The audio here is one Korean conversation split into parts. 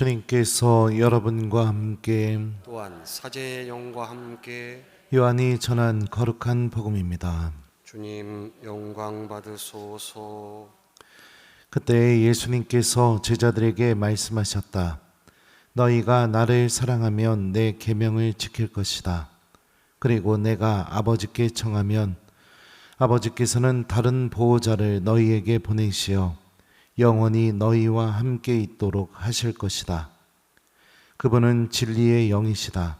주님께서 여러분과 함께 또한 사제의 영과 함께 요한이 전한 거룩한 복음입니다. 주님 영광 받으소서. 그때 예수님께서 제자들에게 말씀하셨다. 너희가 나를 사랑하면 내 계명을 지킬 것이다. 그리고 내가 아버지께 청하면 아버지께서는 다른 보호자를 너희에게 보내시어 영원히 너희와 함께 있도록 하실 것이다. 그분은 진리의 영이시다.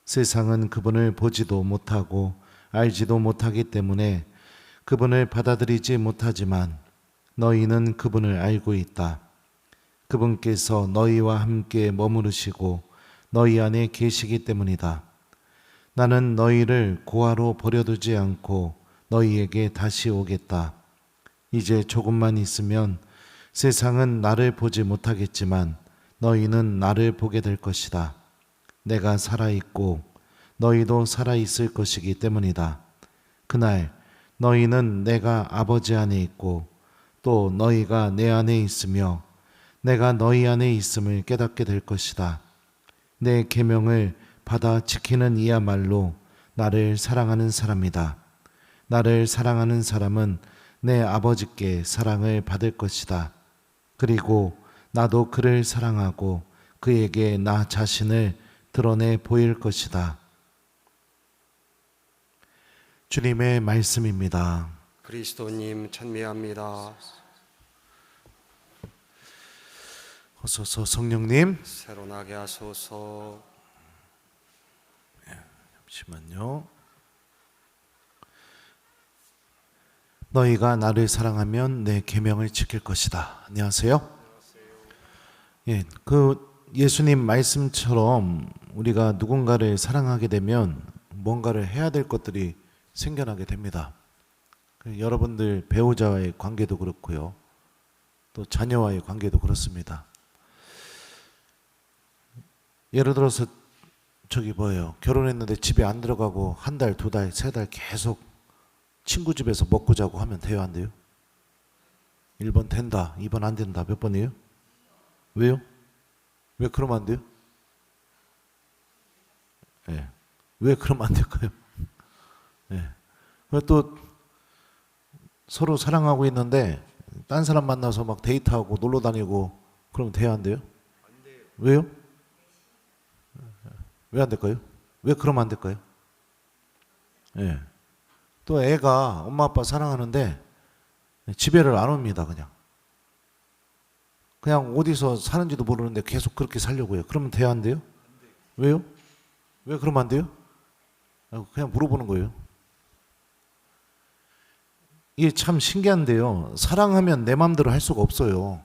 세상은 그분을 보지도 못하고 알지도 못하기 때문에 그분을 받아들이지 못하지만 너희는 그분을 알고 있다. 그분께서 너희와 함께 머무르시고 너희 안에 계시기 때문이다. 나는 너희를 고아로 버려두지 않고 너희에게 다시 오겠다. 이제 조금만 있으면 세상은 나를 보지 못하겠지만 너희는 나를 보게 될 것이다. 내가 살아있고 너희도 살아있을 것이기 때문이다. 그날 너희는 내가 아버지 안에 있고 또 너희가 내 안에 있으며 내가 너희 안에 있음을 깨닫게 될 것이다. 내 계명을 받아 지키는 이야말로 나를 사랑하는 사람이다. 나를 사랑하는 사람은 내 아버지께 사랑을 받을 것이다. 그리고 나도 그를 사랑하고 그에게 나 자신을 드러내 보일 것이다. 주님의 말씀입니다. 그리스도님 찬미합니다. 어서서 성령님. 새로 나게 하소서. 잠시만요. 너희가 나를 사랑하면 내 계명을 지킬 것이다. 안녕하세요. 예, 예수님 말씀처럼 우리가 누군가를 사랑하게 되면 뭔가를 해야 될 것들이 생겨나게 됩니다. 여러분들 배우자와의 관계도 그렇고요. 또 자녀와의 관계도 그렇습니다. 예를 들어서 결혼했는데 집에 안 들어가고 한 달, 두 달, 세 달 계속 친구 집에서 먹고 자고 하면 돼요, 안 돼요? 1번 된다, 2번 안 된다. 몇 번이에요? 왜요? 왜 그러면 안 돼요? 네. 왜 그러면 안 될까요? 네. 왜 또 서로 사랑하고 있는데 딴 사람 만나서 막 데이트하고 놀러 다니고 그러면 돼요, 안 돼요? 안 돼요. 왜요? 왜 안 될까요? 왜 그러면 안 될까요? 예. 또 애가 엄마 아빠 사랑하는데 집에를 안 옵니다. 그냥 어디서 사는지도 모르는데 계속 그렇게 살려고 해요. 그러면 돼요, 안 돼요? 왜요? 왜 그러면 안 돼요? 그냥 물어보는 거예요. 이게 참 신기한데요. 사랑하면 내 마음대로 할 수가 없어요.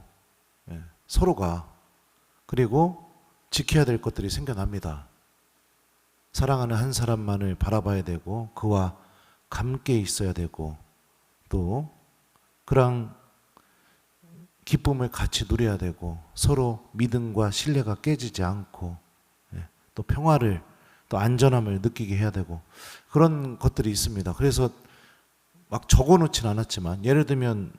예. 서로가. 그리고 지켜야 될 것들이 생겨납니다. 사랑하는 한 사람만을 바라봐야 되고 그와 함께 있어야 되고 또 그런 기쁨을 같이 누려야 되고 서로 믿음과 신뢰가 깨지지 않고 또 평화를 또 안전함을 느끼게 해야 되고 그런 것들이 있습니다. 그래서 막 적어놓진 않았지만 예를 들면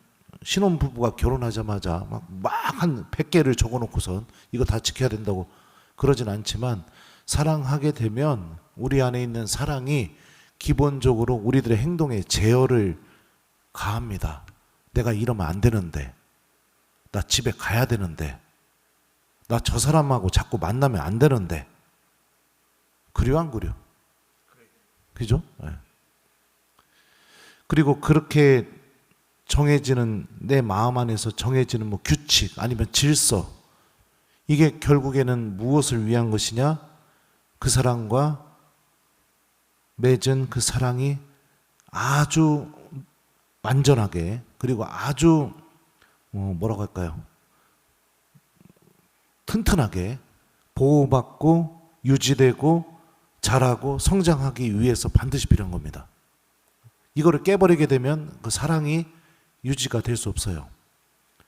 신혼부부가 결혼하자마자 막 한 100개를 적어놓고선 이거 다 지켜야 된다고 그러진 않지만 사랑하게 되면 우리 안에 있는 사랑이 기본적으로 우리들의 행동에 제어를 가합니다. 내가 이러면 안 되는데, 나 집에 가야 되는데, 나 저 사람하고 자꾸 만나면 안 되는데, 그려 안 그려? 그죠? 네. 그리고 그렇게 정해지는 내 마음 안에서 정해지는 뭐 규칙 아니면 질서, 이게 결국에는 무엇을 위한 것이냐? 그 사람과 맺은 그 사랑이 아주 완전하게 그리고 아주 뭐라고 할까요? 튼튼하게 보호받고 유지되고 자라고 성장하기 위해서 반드시 필요한 겁니다. 이거를 깨버리게 되면 그 사랑이 유지가 될 수 없어요.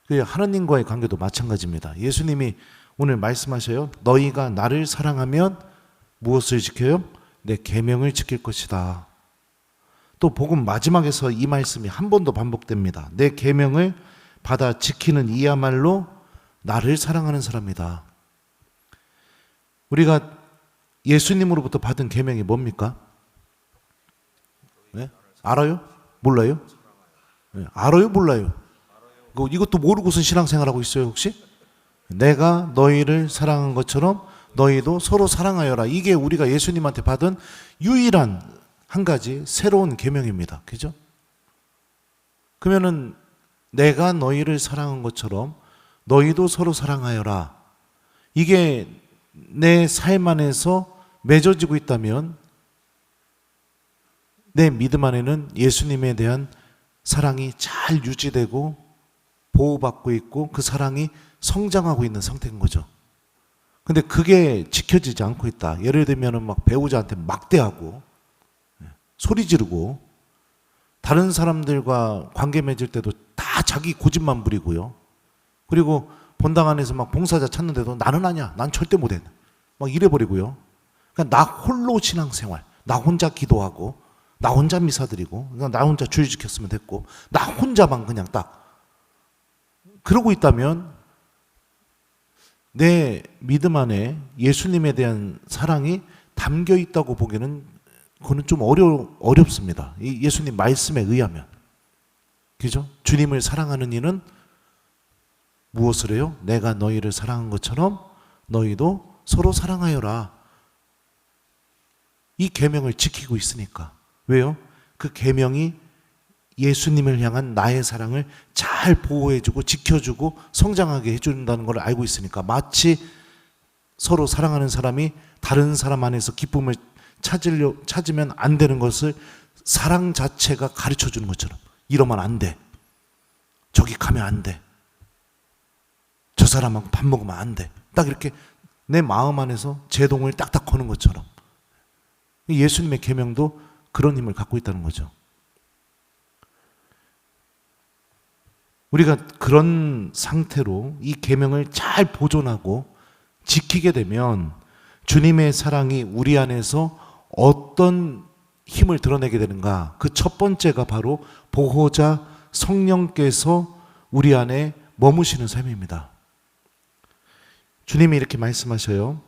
하느님과의 관계도 마찬가지입니다. 예수님이 오늘 말씀하셔요. 너희가 나를 사랑하면 무엇을 지켜요? 내 계명을 지킬 것이다. 또 복음 마지막에서 이 말씀이 한 번 더 반복됩니다. 내 계명을 받아 지키는 이야말로 나를 사랑하는 사람이다. 우리가 예수님으로부터 받은 계명이 뭡니까? 네? 알아요? 몰라요? 네. 알아요? 몰라요? 이것도 모르고선 신앙생활하고 있어요 혹시? 내가 너희를 사랑한 것처럼 너희도 서로 사랑하여라. 이게 우리가 예수님한테 받은 유일한 한 가지 새로운 계명입니다. 그죠? 그러면은 내가 너희를 사랑한 것처럼 너희도 서로 사랑하여라. 이게 내 삶 안에서 맺어지고 있다면 내 믿음 안에는 예수님에 대한 사랑이 잘 유지되고 보호받고 있고 그 사랑이 성장하고 있는 상태인 거죠. 근데 그게 지켜지지 않고 있다. 예를 들면은 막 배우자한테 막대하고 소리 지르고 다른 사람들과 관계 맺을 때도 다 자기 고집만 부리고요. 그리고 본당 안에서 막 봉사자 찾는데도 나는 아니야. 난 절대 못해. 막 이래버리고요. 그러니까 나 홀로 신앙생활. 나 혼자 기도하고 나 혼자 미사 드리고 나 혼자 주일 지켰으면 됐고 나 혼자만 그냥 딱 그러고 있다면 내 믿음 안에 예수님에 대한 사랑이 담겨 있다고 보기에는 그거는 좀 어렵습니다. 이 예수님 말씀에 의하면. 그죠? 주님을 사랑하는 이는 무엇을 해요? 내가 너희를 사랑한 것처럼 너희도 서로 사랑하여라. 이 계명을 지키고 있으니까. 왜요? 그 계명이 예수님을 향한 나의 사랑을 잘 보호해주고 지켜주고 성장하게 해준다는 걸 알고 있으니까 마치 서로 사랑하는 사람이 다른 사람 안에서 기쁨을 찾으면 안 되는 것을 사랑 자체가 가르쳐 주는 것처럼 이러면 안 돼. 저기 가면 안 돼. 저 사람하고 밥 먹으면 안 돼. 딱 이렇게 내 마음 안에서 제동을 딱딱 거는 것처럼 예수님의 계명도 그런 힘을 갖고 있다는 거죠. 우리가 그런 상태로 이 계명을 잘 보존하고 지키게 되면 주님의 사랑이 우리 안에서 어떤 힘을 드러내게 되는가? 그 첫 번째가 바로 보호자 성령께서 우리 안에 머무시는 삶입니다. 주님이 이렇게 말씀하셔요.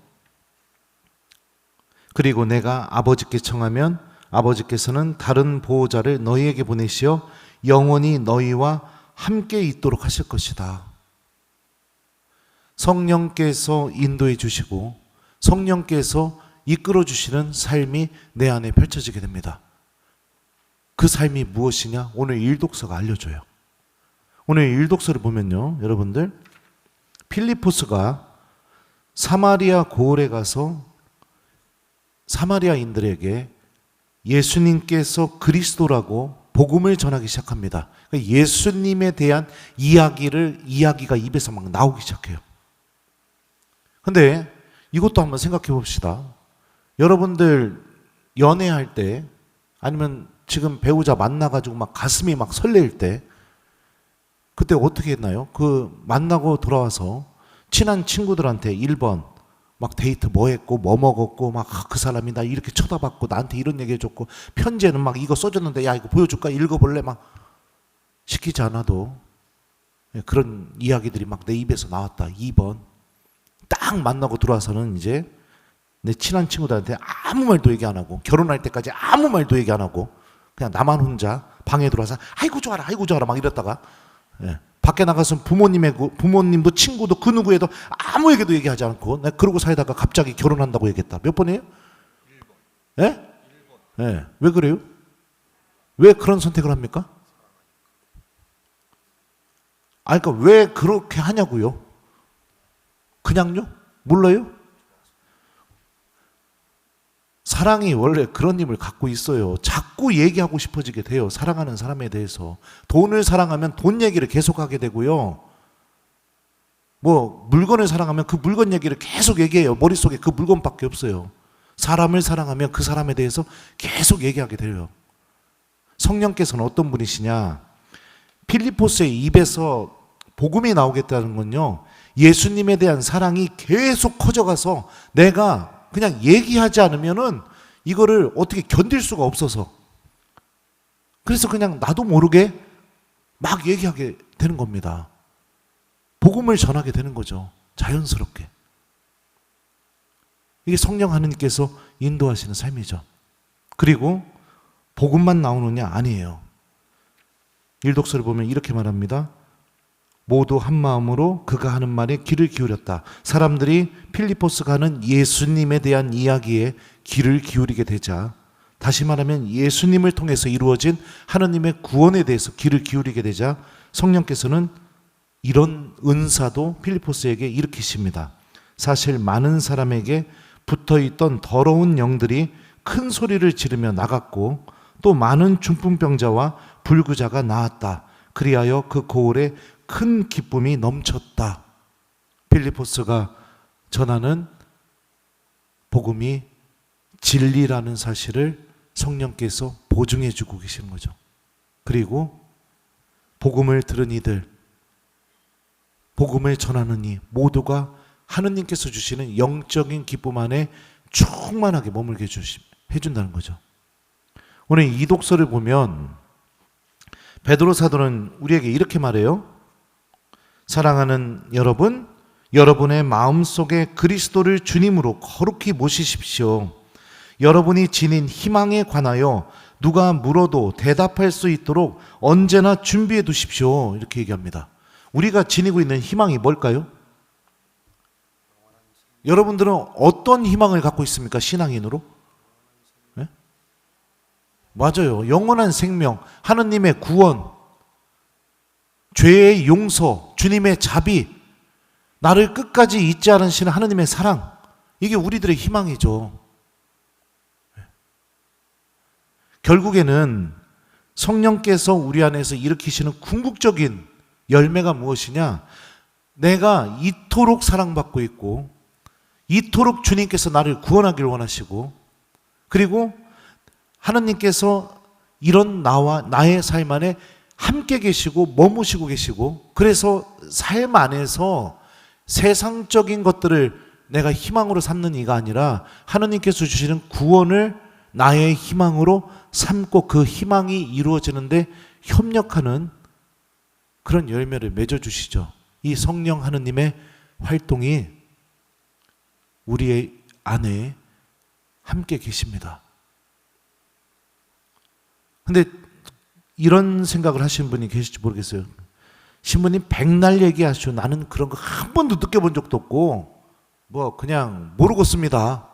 그리고 내가 아버지께 청하면 아버지께서는 다른 보호자를 너희에게 보내시어 영원히 너희와 함께 있도록 하실 것이다. 성령께서 인도해 주시고 성령께서 이끌어 주시는 삶이 내 안에 펼쳐지게 됩니다. 그 삶이 무엇이냐? 오늘 일독서가 알려줘요. 오늘 일독서를 보면요, 여러분들 필리포스가 사마리아 고을에 가서 사마리아인들에게 예수님께서 그리스도라고 복음을 전하기 시작합니다. 예수님에 대한 이야기가 입에서 막 나오기 시작해요. 근데 이것도 한번 생각해 봅시다. 여러분들 연애할 때 아니면 지금 배우자 만나가지고 막 가슴이 막 설레일 때 그때 어떻게 했나요? 그 만나고 돌아와서 친한 친구들한테 1번 막 데이트 뭐 했고 뭐 먹었고 막 그 사람이 나 이렇게 쳐다봤고 나한테 이런 얘기 해줬고 편지에는 막 이거 써줬는데 야 이거 보여줄까? 읽어볼래? 막 시키지 않아도 그런 이야기들이 막 내 입에서 나왔다. 2번 딱 만나고 들어와서는 이제 내 친한 친구들한테 아무 말도 얘기 안 하고 결혼할 때까지 아무 말도 얘기 안 하고 그냥 나만 혼자 방에 들어와서 아이고 좋아라 막 이랬다가 밖에 나가서 부모님도 친구도 그 누구에도 아무에게도 얘기하지 않고 내가 그러고 살다가 갑자기 결혼한다고 얘기했다. 몇 번이에요? 1번. 예? 예. 왜 그래요? 왜 그런 선택을 합니까? 그러니까 왜 그렇게 하냐고요? 그냥요? 몰라요? 사랑이 원래 그런 힘을 갖고 있어요. 자꾸 얘기하고 싶어지게 돼요. 사랑하는 사람에 대해서. 돈을 사랑하면 돈 얘기를 계속하게 되고요. 뭐 물건을 사랑하면 그 물건 얘기를 계속 얘기해요. 머릿속에 그 물건밖에 없어요. 사람을 사랑하면 그 사람에 대해서 계속 얘기하게 돼요. 성령께서는 어떤 분이시냐? 필리포스의 입에서 복음이 나오겠다는 건요, 예수님에 대한 사랑이 계속 커져가서 내가 그냥 얘기하지 않으면은 이거를 어떻게 견딜 수가 없어서 그래서 그냥 나도 모르게 막 얘기하게 되는 겁니다. 복음을 전하게 되는 거죠. 자연스럽게. 이게 성령 하느님께서 인도하시는 삶이죠. 그리고 복음만 나오느냐? 아니에요. 일독서를 보면 이렇게 말합니다. 모두 한 마음으로 그가 하는 말에 귀를 기울였다. 사람들이 필리포스가 하는 예수님에 대한 이야기에 귀를 기울이게 되자, 다시 말하면 예수님을 통해서 이루어진 하나님의 구원에 대해서 귀를 기울이게 되자 성령께서는 이런 은사도 필리포스에게 일으키십니다. 사실 많은 사람에게 붙어있던 더러운 영들이 큰 소리를 지르며 나갔고 또 많은 중풍병자와 불구자가 나았다. 그리하여 그 고을에 큰 기쁨이 넘쳤다. 필리포스가 전하는 복음이 진리라는 사실을 성령께서 보증해 주고 계시는 거죠. 그리고 복음을 들은 이들, 복음을 전하는 이 모두가 하느님께서 주시는 영적인 기쁨 안에 충만하게 머물게 해준다는 거죠. 오늘 이 독서를 보면 베드로 사도는 우리에게 이렇게 말해요. 사랑하는 여러분, 여러분의 마음속에 그리스도를 주님으로 거룩히 모시십시오. 여러분이 지닌 희망에 관하여 누가 물어도 대답할 수 있도록 언제나 준비해 두십시오. 이렇게 얘기합니다. 우리가 지니고 있는 희망이 뭘까요? 여러분들은 어떤 희망을 갖고 있습니까? 신앙인으로? 네? 맞아요. 영원한 생명, 하느님의 구원, 죄의 용서, 주님의 자비, 나를 끝까지 잊지 않으시는 하느님의 사랑, 이게 우리들의 희망이죠. 결국에는 성령께서 우리 안에서 일으키시는 궁극적인 열매가 무엇이냐? 내가 이토록 사랑받고 있고 이토록 주님께서 나를 구원하기를 원하시고, 그리고 하나님께서 이런 나와 나의 삶 안에 함께 계시고 머무시고 계시고, 그래서 삶 안에서 세상적인 것들을 내가 희망으로 삼는 이가 아니라 하나님께서 주시는 구원을 나의 희망으로 삼고 그 희망이 이루어지는데 협력하는 그런 열매를 맺어주시죠. 이 성령 하느님의 활동이 우리의 안에 함께 계십니다. 근데 이런 생각을 하시는 분이 계실지 모르겠어요. 신부님 백날 얘기하시오. 나는 그런 거 한 번도 느껴본 적도 없고 그냥 모르겠습니다.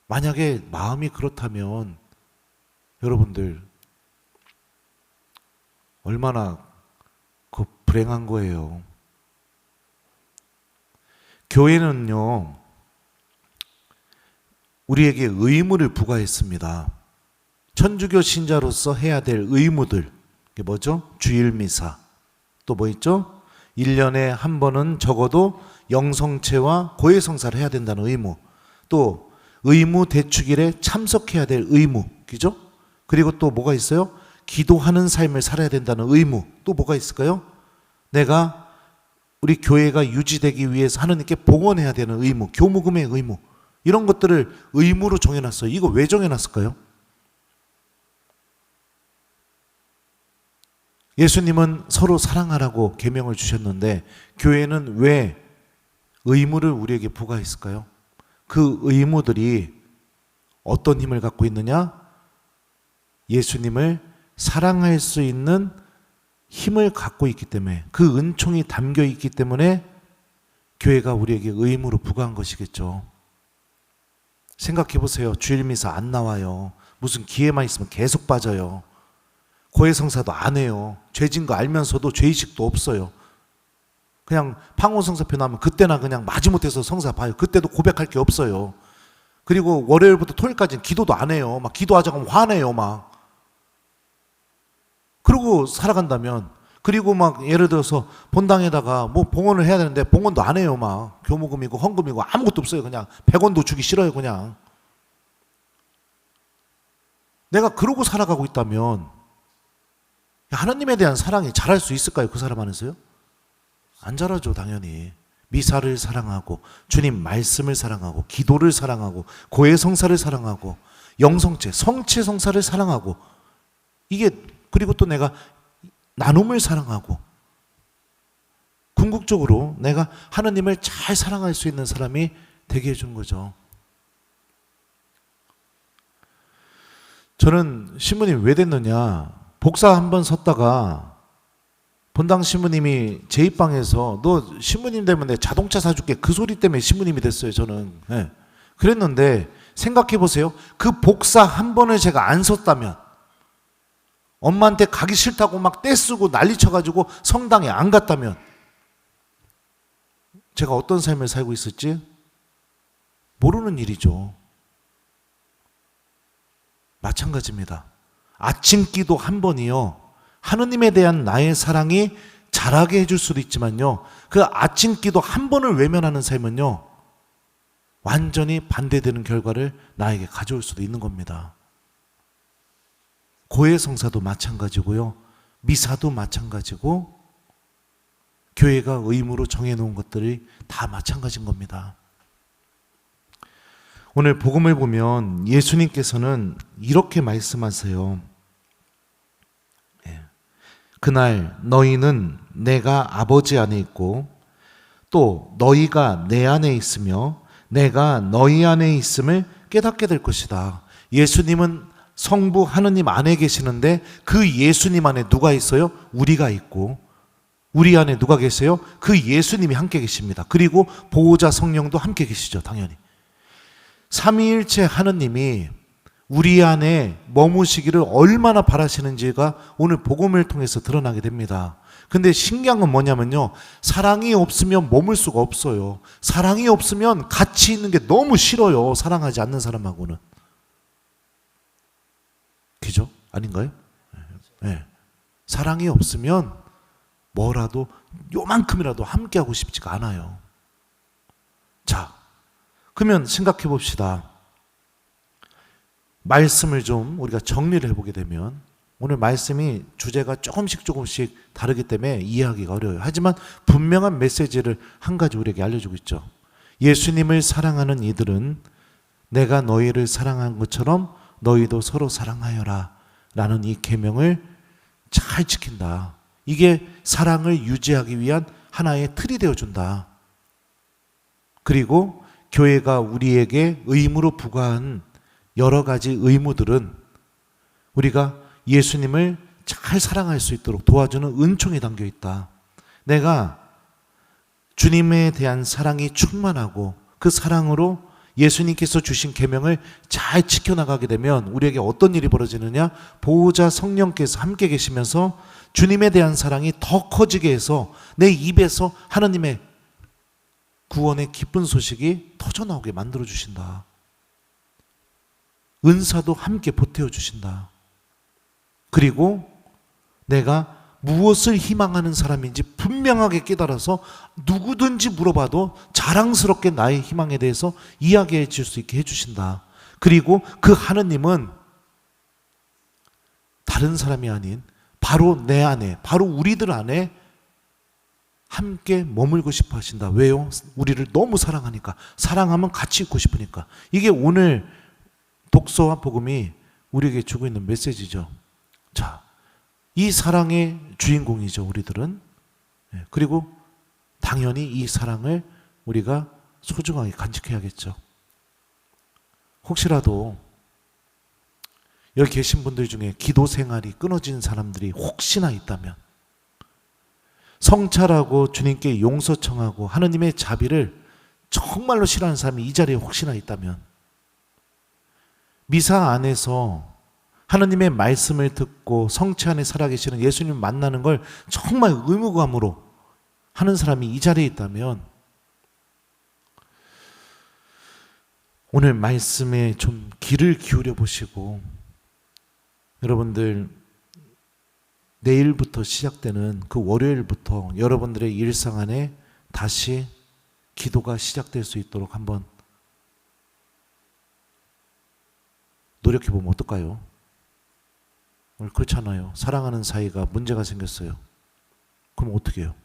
만약에 마음이 그렇다면 여러분들 얼마나 불행한 거예요. 교회는요, 우리에게 의무를 부과했습니다. 천주교 신자로서 해야 될 의무들, 이게 뭐죠? 주일미사, 또 뭐 있죠? 1년에 한 번은 적어도 영성체와 고해성사를 해야 된다는 의무, 또 의무 대축일에 참석해야 될 의무, 그죠? 그리고 또 뭐가 있어요? 기도하는 삶을 살아야 된다는 의무, 또 뭐가 있을까요? 내가 우리 교회가 유지되기 위해서 하느님께 봉헌해야 되는 의무, 교무금의 의무, 이런 것들을 의무로 정해놨어요. 이거 왜 정해놨을까요? 예수님은 서로 사랑하라고 계명을 주셨는데 교회는 왜 의무를 우리에게 부과했을까요? 그 의무들이 어떤 힘을 갖고 있느냐? 예수님을 사랑할 수 있는 힘을 갖고 있기 때문에, 그 은총이 담겨 있기 때문에 교회가 우리에게 의무로 부과한 것이겠죠. 생각해 보세요. 주일미사 안 나와요. 무슨 기회만 있으면 계속 빠져요. 고해성사도 안 해요. 죄진 거 알면서도 죄의식도 없어요. 그냥 방언성사표 나오면 그때나 그냥 마지못해서 성사 봐요. 그때도 고백할 게 없어요. 그리고 월요일부터 토요일까지는 기도도 안 해요. 막 기도하자고 하면 화내요. 막. 그러고 살아간다면, 그리고 막 예를 들어서 본당에다가 뭐 봉헌을 해야 되는데 봉헌도 안 해요. 막 교무금이고 헌금이고 아무것도 없어요. 그냥 100원도 주기 싫어요. 그냥. 내가 그러고 살아가고 있다면 하나님에 대한 사랑이 자랄 수 있을까요? 그 사람 안에서요? 안 자라죠. 당연히. 미사를 사랑하고 주님 말씀을 사랑하고 기도를 사랑하고 고해성사를 사랑하고 영성체, 성체성사를 사랑하고, 이게, 그리고 또 내가 나눔을 사랑하고 궁극적으로 내가 하느님을 잘 사랑할 수 있는 사람이 되게 해주는 거죠. 저는 신부님 왜 됐느냐, 복사 한번 섰다가 본당 신부님이 제 입방에서 너 신부님 되면 내 자동차 사줄게, 그 소리 때문에 신부님이 됐어요. 저는 그랬는데 생각해 보세요. 그 복사 한 번을 제가 안 섰다면, 엄마한테 가기 싫다고 막 떼쓰고 난리 쳐가지고 성당에 안 갔다면 제가 어떤 삶을 살고 있을지 모르는 일이죠. 마찬가지입니다. 아침 기도 한 번이요, 하느님에 대한 나의 사랑이 자라게 해줄 수도 있지만요, 그 아침 기도 한 번을 외면하는 삶은요, 완전히 반대되는 결과를 나에게 가져올 수도 있는 겁니다. 고해성사도 마찬가지고요, 미사도 마찬가지고, 교회가 의무로 정해놓은 것들이 다 마찬가지인 겁니다. 오늘 복음을 보면 예수님께서는 이렇게 말씀하세요. 그날 너희는 내가 아버지 안에 있고 또 너희가 내 안에 있으며 내가 너희 안에 있음을 깨닫게 될 것이다. 예수님은 성부 하느님 안에 계시는데 그 예수님 안에 누가 있어요? 우리가 있고, 우리 안에 누가 계세요? 그 예수님이 함께 계십니다. 그리고 보호자 성령도 함께 계시죠. 당연히 삼위일체 하느님이 우리 안에 머무시기를 얼마나 바라시는지가 오늘 복음을 통해서 드러나게 됩니다. 근데 신기한 건 뭐냐면요, 사랑이 없으면 머물 수가 없어요. 사랑이 없으면 같이 있는 게 너무 싫어요. 사랑하지 않는 사람하고는. 그죠? 아닌가요? 네. 사랑이 없으면 뭐라도 요만큼이라도 함께하고 싶지가 않아요. 자, 그러면 생각해 봅시다. 말씀을 좀 우리가 정리를 해보게 되면, 오늘 말씀이 주제가 조금씩 다르기 때문에 이해하기가 어려워요. 하지만 분명한 메시지를 한 가지 우리에게 알려주고 있죠. 예수님을 사랑하는 이들은 내가 너희를 사랑한 것처럼 너희도 서로 사랑하여라 라는 이 계명을 잘 지킨다. 이게 사랑을 유지하기 위한 하나의 틀이 되어준다. 그리고 교회가 우리에게 의무로 부과한 여러 가지 의무들은 우리가 예수님을 잘 사랑할 수 있도록 도와주는 은총이 담겨 있다. 내가 주님에 대한 사랑이 충만하고 그 사랑으로 예수님께서 주신 계명을 잘 지켜나가게 되면 우리에게 어떤 일이 벌어지느냐, 보호자 성령께서 함께 계시면서 주님에 대한 사랑이 더 커지게 해서 내 입에서 하나님의 구원의 기쁜 소식이 터져나오게 만들어 주신다. 은사도 함께 보태어 주신다. 그리고 내가 무엇을 희망하는 사람인지 분명하게 깨달아서 누구든지 물어봐도 자랑스럽게 나의 희망에 대해서 이야기해 줄 수 있게 해주신다. 그리고 그 하느님은 다른 사람이 아닌 바로 내 안에, 바로 우리들 안에 함께 머물고 싶어 하신다. 왜요? 우리를 너무 사랑하니까. 사랑하면 같이 있고 싶으니까. 이게 오늘 독서와 복음이 우리에게 주고 있는 메시지죠. 자, 이 사랑의 주인공이죠, 우리들은. 그리고 당연히 이 사랑을 우리가 소중하게 간직해야겠죠. 혹시라도 여기 계신 분들 중에 기도 생활이 끊어진 사람들이 혹시나 있다면, 성찰하고 주님께 용서 청하고 하느님의 자비를 정말로 싫어하는 사람이 이 자리에 혹시나 있다면, 미사 안에서 하느님의 말씀을 듣고 성체 안에 살아계시는 예수님 만나는 걸 정말 의무감으로 하는 사람이 이 자리에 있다면, 오늘 말씀에 좀 귀를 기울여 보시고, 여러분들 내일부터 시작되는 그 월요일부터 여러분들의 일상 안에 다시 기도가 시작될 수 있도록 한번 노력해 보면 어떨까요? 오늘 그렇잖아요. 사랑하는 사이가 문제가 생겼어요. 그럼 어떻게 해요?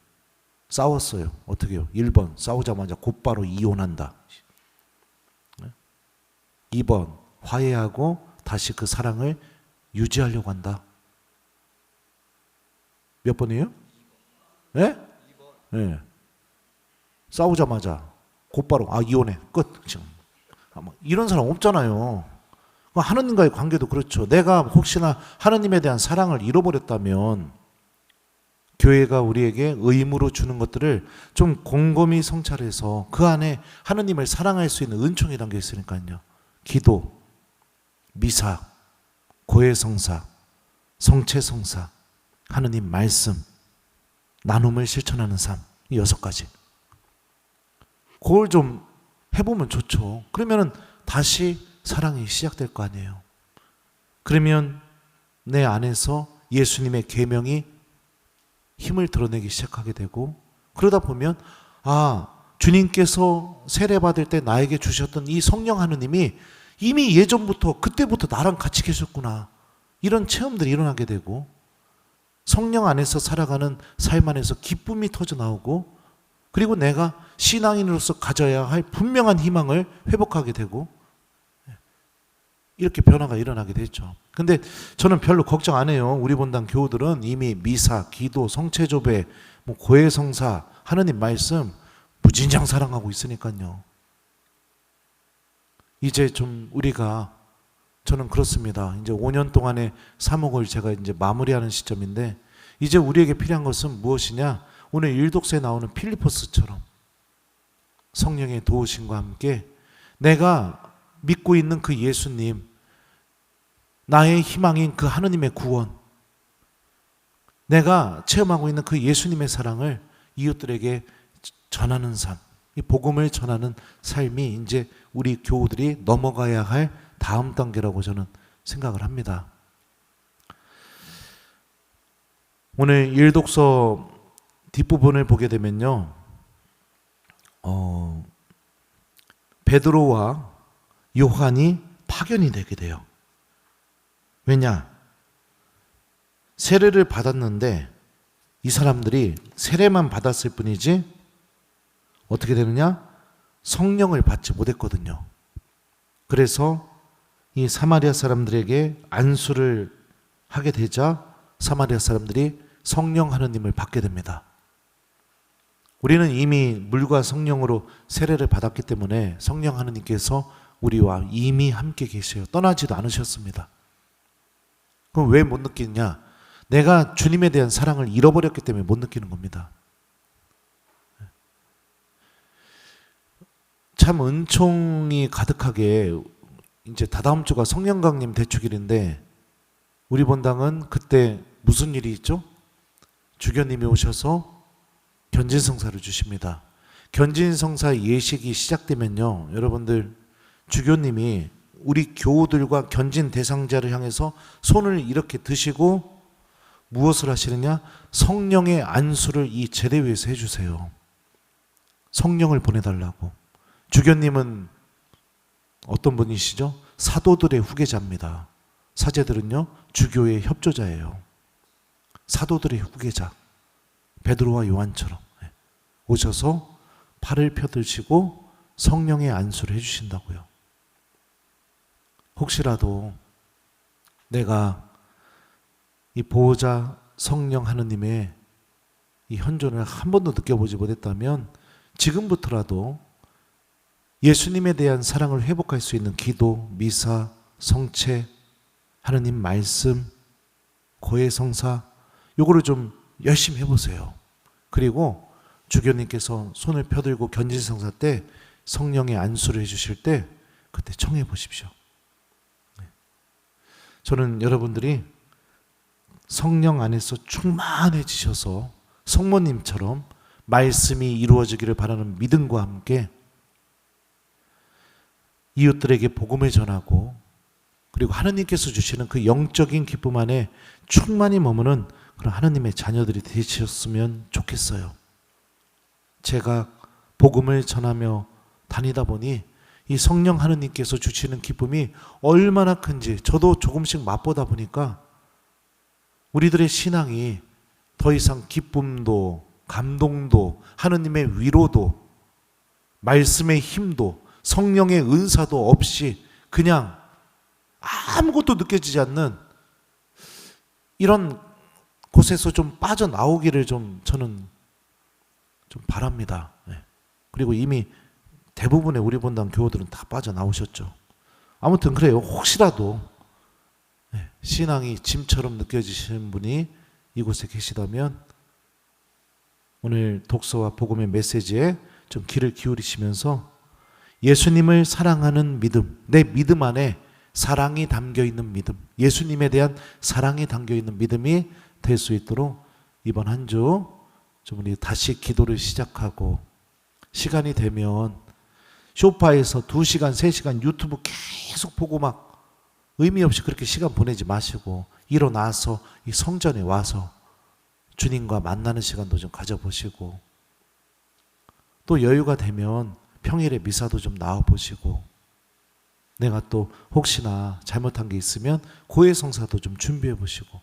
싸웠어요. 어떻게 해요? 1번 싸우자마자 곧바로 이혼한다. 2번 화해하고 다시 그 사랑을 유지하려고 한다. 몇 번이에요? 네? 2번. 네. 싸우자마자 곧바로 이혼해 끝. 지금 뭐 이런 사람 없잖아요. 하느님과의 관계도 그렇죠. 내가 혹시나 하느님에 대한 사랑을 잃어버렸다면 교회가 우리에게 의무로 주는 것들을 좀 곰곰이 성찰해서 그 안에 하느님을 사랑할 수 있는 은총이 담겨 있으니까요. 기도, 미사, 고해성사, 성체성사, 하느님 말씀, 나눔을 실천하는 삶, 이 6가지. 그걸 좀 해보면 좋죠. 그러면은 다시 사랑이 시작될 거 아니에요. 그러면 내 안에서 예수님의 계명이 힘을 드러내기 시작하게 되고, 그러다 보면 주님께서 세례받을 때 나에게 주셨던 이 성령 하느님이 이미 예전부터 그때부터 나랑 같이 계셨구나, 이런 체험들이 일어나게 되고, 성령 안에서 살아가는 삶 안에서 기쁨이 터져 나오고, 그리고 내가 신앙인으로서 가져야 할 분명한 희망을 회복하게 되고, 이렇게 변화가 일어나게 됐죠. 근데 저는 별로 걱정 안 해요. 우리 본당 교우들은 이미 미사, 기도, 성체조배, 고해성사, 하느님 말씀 무진장 사랑하고 있으니까요. 이제 좀 우리가, 저는 그렇습니다. 이제 5년 동안의 사목을 제가 이제 마무리하는 시점인데, 이제 우리에게 필요한 것은 무엇이냐? 오늘 일독서에 나오는 필리포스처럼 성령의 도우심과 함께 내가 믿고 있는 그 예수님, 나의 희망인 그 하느님의 구원, 내가 체험하고 있는 그 예수님의 사랑을 이웃들에게 전하는 삶, 이 복음을 전하는 삶이 이제 우리 교우들이 넘어가야 할 다음 단계라고 저는 생각을 합니다. 오늘 일독서 뒷부분을 보게 되면요, 베드로와 요한이 파견이 되게 돼요. 왜냐? 세례를 받았는데 이 사람들이 세례만 받았을 뿐이지 어떻게 되느냐? 성령을 받지 못했거든요. 그래서 이 사마리아 사람들에게 안수를 하게 되자 사마리아 사람들이 성령 하느님을 받게 됩니다. 우리는 이미 물과 성령으로 세례를 받았기 때문에 성령 하느님께서 우리와 이미 함께 계셔요. 떠나지도 않으셨습니다. 그럼 왜 못 느끼냐? 내가 주님에 대한 사랑을 잃어버렸기 때문에 못 느끼는 겁니다. 참 은총이 가득하게, 이제 다다음 주가 성령 강림 대축일인데 우리 본당은 그때 무슨 일이 있죠? 주교님이 오셔서 견진성사를 주십니다. 견진성사 예식이 시작되면요, 여러분들, 주교님이 우리 교우들과 견진 대상자를 향해서 손을 이렇게 드시고 무엇을 하시느냐? 성령의 안수를 이 제대 위에서 해주세요. 성령을 보내달라고. 주교님은 어떤 분이시죠? 사도들의 후계자입니다. 사제들은요, 주교의 협조자예요. 사도들의 후계자, 베드로와 요한처럼 오셔서 팔을 펴드시고 성령의 안수를 해주신다고요. 혹시라도 내가 이 보호자 성령 하느님의 이 현존을 한 번도 느껴보지 못했다면 지금부터라도 예수님에 대한 사랑을 회복할 수 있는 기도, 미사, 성체, 하느님 말씀, 고해성사, 요거를 좀 열심히 해보세요. 그리고 주교님께서 손을 펴들고 견진성사 때 성령의 안수를 해주실 때 그때 청해 보십시오. 저는 여러분들이 성령 안에서 충만해지셔서 성모님처럼 말씀이 이루어지기를 바라는 믿음과 함께 이웃들에게 복음을 전하고, 그리고 하느님께서 주시는 그 영적인 기쁨 안에 충만히 머무는 그런 하느님의 자녀들이 되셨으면 좋겠어요. 제가 복음을 전하며 다니다 보니 이 성령 하느님께서 주시는 기쁨이 얼마나 큰지 저도 조금씩 맛보다 보니까 우리들의 신앙이 더 이상 기쁨도 감동도 하느님의 위로도 말씀의 힘도 성령의 은사도 없이 그냥 아무것도 느껴지지 않는 이런 곳에서 좀 빠져나오기를 저는 좀 바랍니다. 그리고 이미 대부분의 우리 본당 교우들은 다 빠져나오셨죠. 아무튼 그래요. 혹시라도 신앙이 짐처럼 느껴지시는 분이 이곳에 계시다면 오늘 독서와 복음의 메시지에 좀 귀를 기울이시면서 예수님을 사랑하는 믿음, 내 믿음 안에 사랑이 담겨 있는 믿음, 예수님에 대한 사랑이 담겨 있는 믿음이 될 수 있도록 이번 한 주 좀 우리 다시 기도를 시작하고 시간이 되면 소파에서 2시간, 3시간 유튜브 계속 보고 막 의미 없이 그렇게 시간 보내지 마시고 일어나서 이 성전에 와서 주님과 만나는 시간도 좀 가져보시고 또 여유가 되면 평일에 미사도 좀 나와보시고 내가 또 혹시나 잘못한 게 있으면 고해성사도 좀 준비해 보시고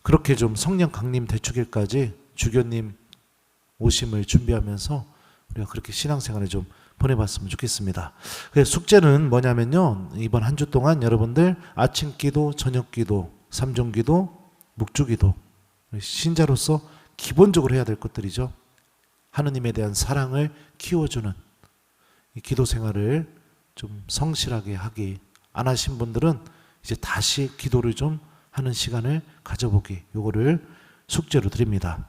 그렇게 좀 성령 강림 대축일까지 주교님 오심을 준비하면서 우리가 그렇게 신앙생활을 좀 보내봤으면 좋겠습니다. 그래서 숙제는 뭐냐면요, 이번 한 주 동안 여러분들 아침 기도, 저녁 기도, 삼종 기도, 묵주 기도, 신자로서 기본적으로 해야 될 것들이죠. 하느님에 대한 사랑을 키워주는 이 기도 생활을 좀 성실하게 하기, 안 하신 분들은 이제 다시 기도를 좀 하는 시간을 가져보기, 요거를 숙제로 드립니다.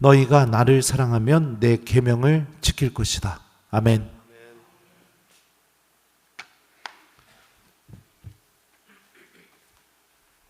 너희가 나를 사랑하면 내 계명을 지킬 것이다. 아멘.